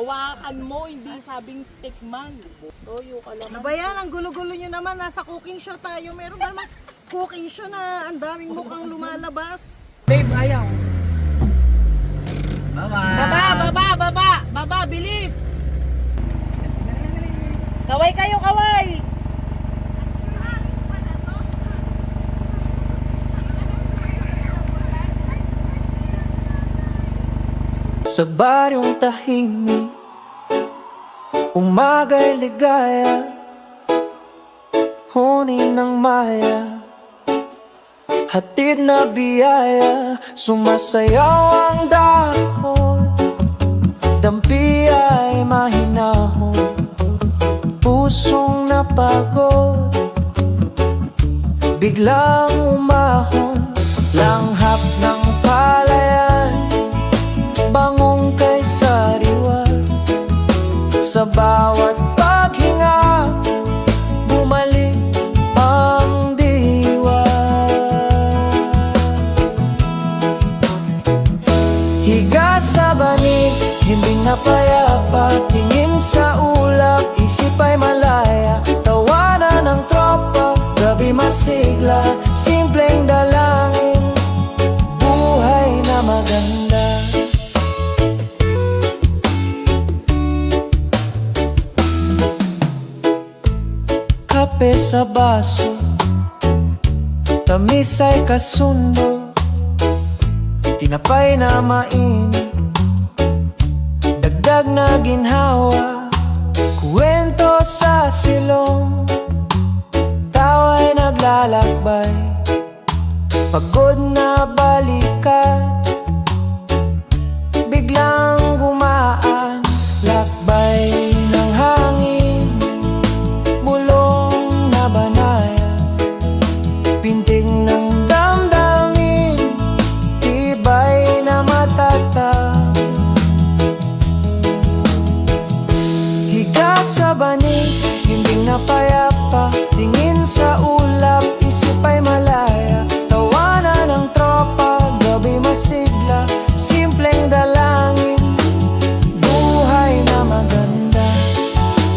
Hawakan mo, hindi sabing tikman. Toyo ka lang. Ano ba yan? Ang gulo-gulo nyo naman. Nasa cooking show tayo. Meron ba naman cooking show na ang daming mukhang lumalabas? Babe, ayaw. Baba! Baba, bilis! Kaway kayo, kaway! Sa baryong tahimik, umaga'y ligaya, huni ng maya, hatid na biyaya. Sumasayaw ang dahon, dampi ay mahinahon, pusong napagod, biglang umahon. Langhap ng palayan, bangong kay sariwa. Sa bawat paghinga, bumalik ang diwa. Higa sa banig, himbing na payapa, tingin sa ulap, isip ay malaya. Tawanan ng tropa, gabi masigla, simpleng dalangin, buhay na maganda. Kape sa baso, tamis ay kasundo, tinapay na mainit, dagdag na ginhawa, kuwento sa silong, tawa'y naglalakbay, pagod na balikat, biglang gumaan, lakbay ng hangin, bulong na banaya, pintig ng damdamin, tibay na matatag. Higa sa banig, himbing na payapa, tingin sa ulap, isip ay malaya. Tawanan ng tropa, gabi masigla, simpleng dalangin, buhay na maganda.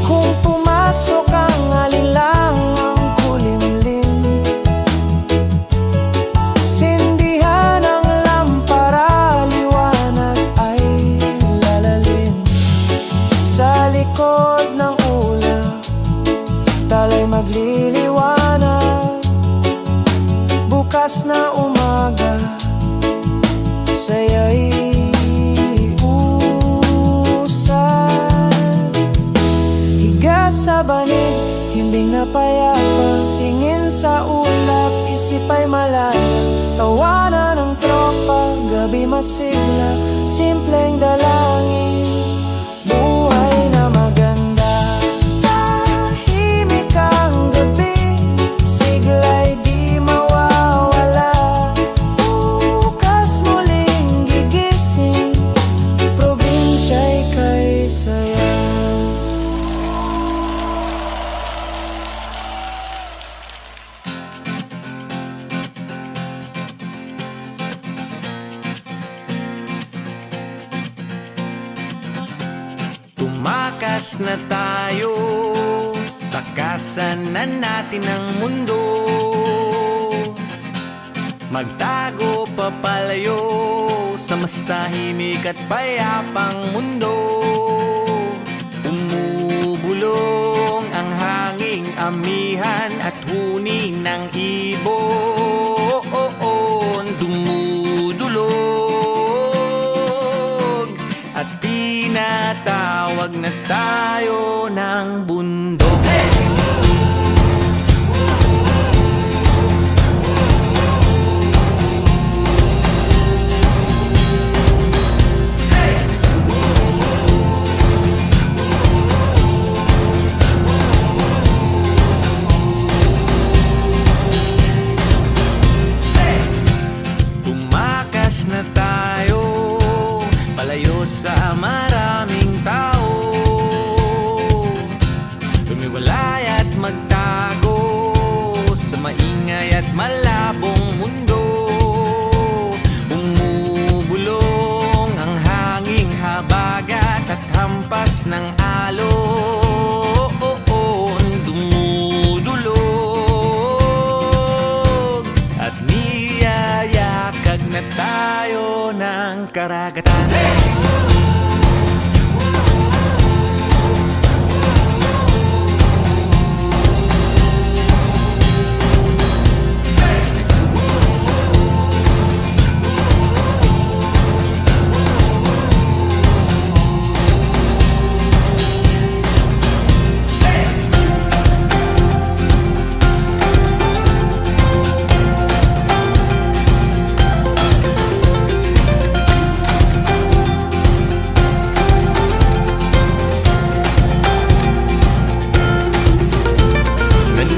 Kung pumasok ang alinlangang kulimlim, sindihan ang lampara, liwanag ay lalalim. Sa likod ng ulap, talay magliliwanag, bukas na umaga, saya'y usad. Higa sa banig, himbing na payapa, tingin sa ulap, isip ay malaya. Tawanan ng tropa, gabi masigla, simpleng dalangin, buhay na maganda. Tahimik ang gabi, sigla'y di mawawala, bukas muling gigising, probinsya'y kay saya. Tumakas na tayo, takasan na natin ang mundo, magtago papalayo sa mas tahimik at payapang mundo. Umubulong ang hanging amihan at huni ng ibon, dumudulog at tinatawag na tayo ng bundok. Tumakas na tayo, palayo sa maraming tao, tumiwala lakas ng alon dumudulog at niyayakag na tayo ng karagatan.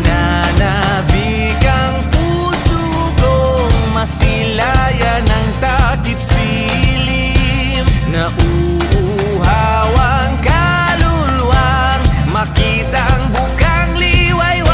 Nananabik ang puso kong masilayan ng takip silim. Nauuhaw ang kaluluwang makita ang bukang liwayway.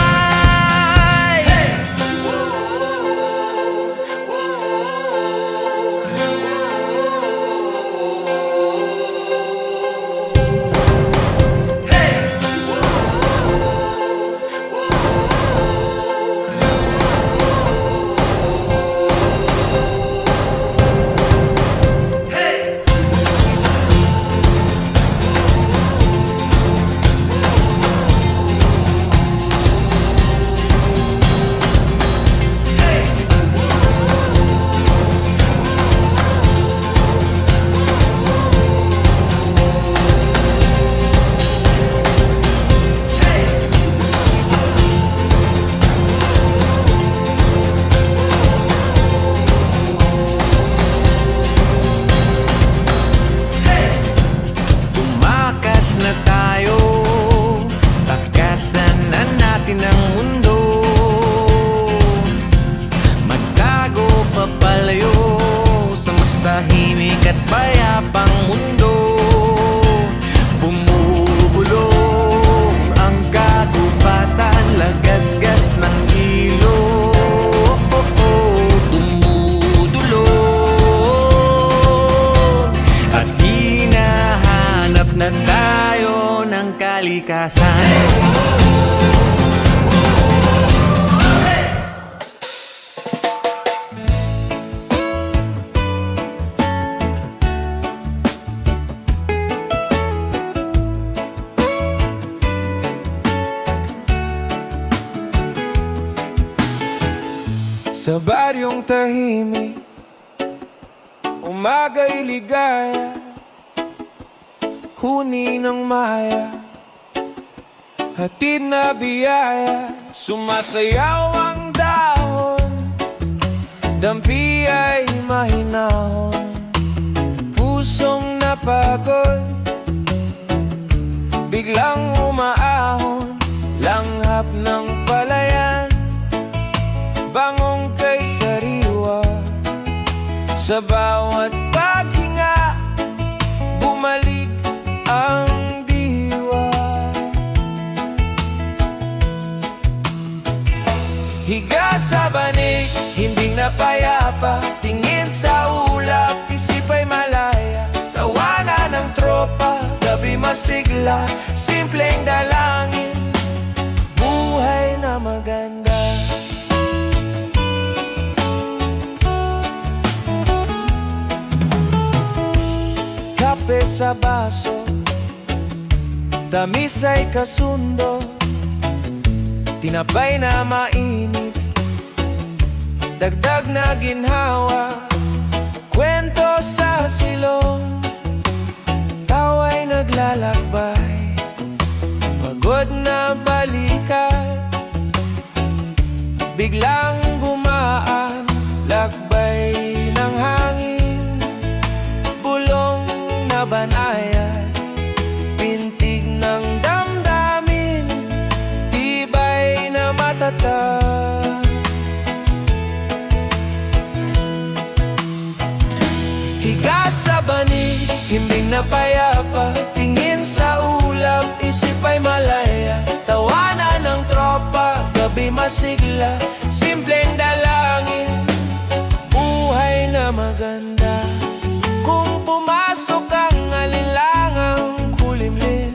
Tumakas na tayo, takasan na natin ang mundo. Magtago papalayo sa mas tahimik at payapang mundo. Bumubulong ang kagubatan, lagasgas ng ilog dumudulog at hinahanap na tayo ng kalikasan. Sa baryong tahimik, umaga'y ligaya, huni ng maya, hatid na biyaya. Sumasayaw ang dahon, dampi ay mahinahon, pusong napagod, biglang umaahon, langhap ng palayan, bangong kay sariwa. Sa bawat paghinga, bumalik ang diwa. Higa sa banig, himbing na payapa, tingin sa ulap, isip ay malaya. Tawanan ng tropa, gabi masigla, simpleng dalangin, buhay na maganda. Kape sa baso, tamis ay kasundo, tinapay na mainit, dagdag na ginhawa, kwento sa silong, tawa'y naglalakbay, pagod na balikan, biglang gumaan, lakbay ng hangin, bulong na banayad, pintig ng damdamin, tibay na matatag. Higa sa banig, himbing na payapa, tingin sa ulap, isip ay malaya. Tawanan ng tropa, gabi masigla, simpleng dalangin, buhay na maganda. Kung pumasok ang alinlangang kulimlim,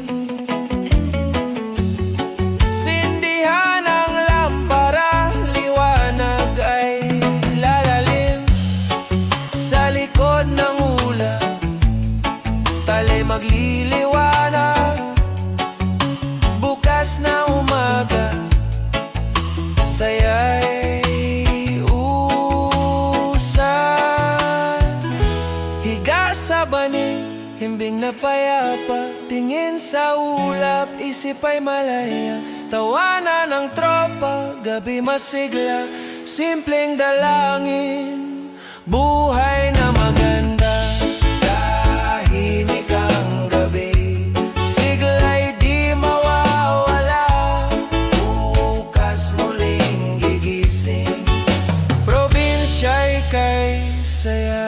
na payapa, tingin sa ulap, isip ay malaya. Tawanan ng tropa, gabi masigla, simpleng dalangin, buhay na maganda. Tahimik ang gabi, sigla'y di mawawala, bukas muling gigising, probinsya'y kay saya.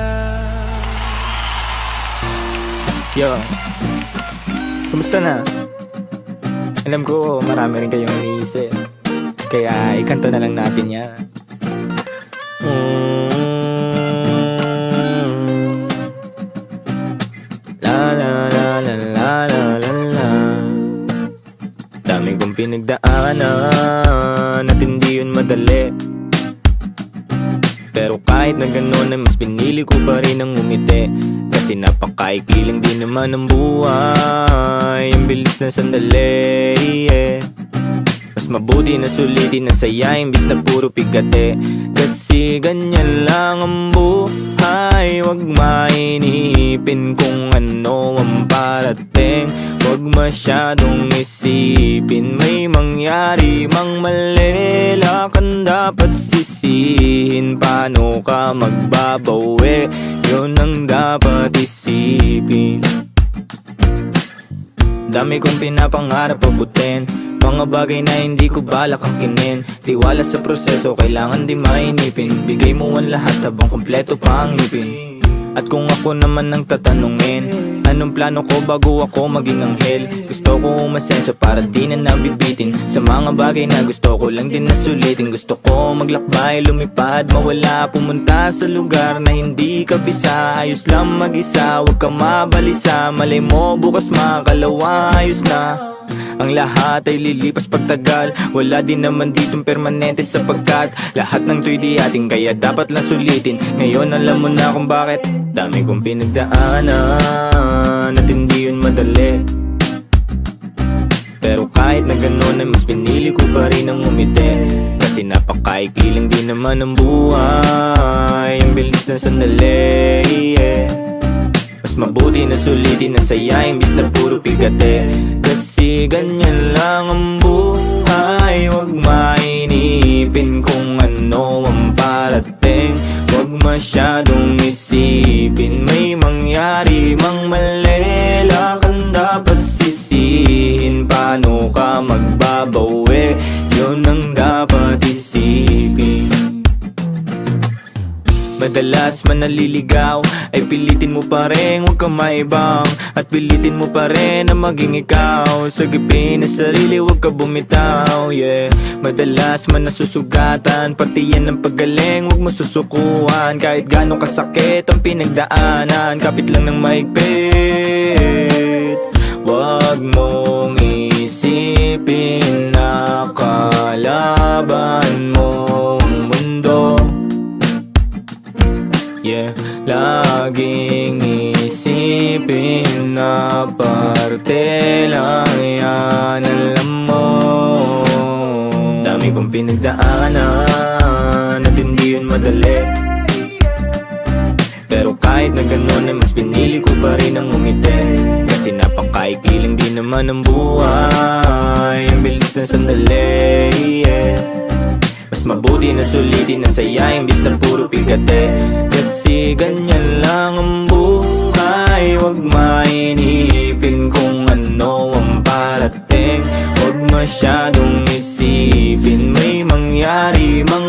Yo, kumusta na? Alam ko marami rin kayong iniisip, kaya ikanta na lang natin yan. La la la la la la la la. Dami kong pinagdaanan at hindi yun madali, pero kahit na gano'n ay mas pinili ko pa rin ang umiti. Kasi napakaikli lang din naman ang buhay, ang bilis na sandali, yeah. Mas mabuti na sulitin na saya imbis na puro pigate. Kasi ganyan lang ang buhay, wag mainipin kung ano ang parating. Wag masyadong isipin, may mangyari mang mali, lakan dapat sisihin. Paano ka magbabawi, yun ang dapat isipin. Dami kong pinapangarap abutin, mga bagay na hindi ko balak angkinin. Tiwala sa proseso, kailangan di mainipin. Bigay mo ang lahat habang kompleto pa ang ngipin. At kung ako naman ang tatanungin, anong plano ko bago ako maging anghel? Gusto ko umasenso para di na nabibitin sa mga bagay na gusto ko lang din na sulitin. Gusto ko maglakbay, lumipad, mawala, pumunta sa lugar na hindi ka bisa. Ayos lang mag-isa, huwag ka mabalisa. Malay mo bukas makalawa, ayos na. Ang lahat ay lilipas pagtagal, wala din naman ditong permanente sapagkat lahat ng to'y di ating, kaya dapat lang sulitin. Ngayon alam mo na kung bakit. Dami kong pinagdaanan at hindi yun madali, pero kahit na gano'n ay mas pinili ko pa rin ang umiti. Kasi napakaikli lang din naman ang buhay, ang bilis na sandali, yeah. Mas mabuti na sulitin na saya imbis na puro pigate. Kasi ganyan lang ang buhay, wag mainipin kung ano ang parating. Wag masyadong isipin, may mangyari mang mali, lakan dapat sisihin. Paano ka magbabawi, yun ang dapat isipin. Madalas man naliligaw ay pilitin mo pa rin, huwag kang maibang. At pilitin mo pa rin na maging ikaw. Sagipin na sarili, huwag ka bumitaw, yeah. Madalas man nasusugatan, pati yan ang paggaling, huwag mo susukuhan. Kahit gano'ng kasakit ang pinagdaanan, kapit lang ng maigpit. Huwag mong isipin na kalaban mong mundo, yeah. Laging isipin na parte lang yan, alam mo. Dami kong pinagdaanan at hindi yun madali, pero kahit na gano'n ay mas pinili ko pa rin ang umiti. Kasi napakaikli lang din naman ang buhay, ang bilis na sandali, yeah. Mas mabuti na sulitin na saya imbis na puro pigate. Kasi ganyan lang ang buhay, wag mainipin kung ano ang parating. Wag masyadong isipin, may mangyari mang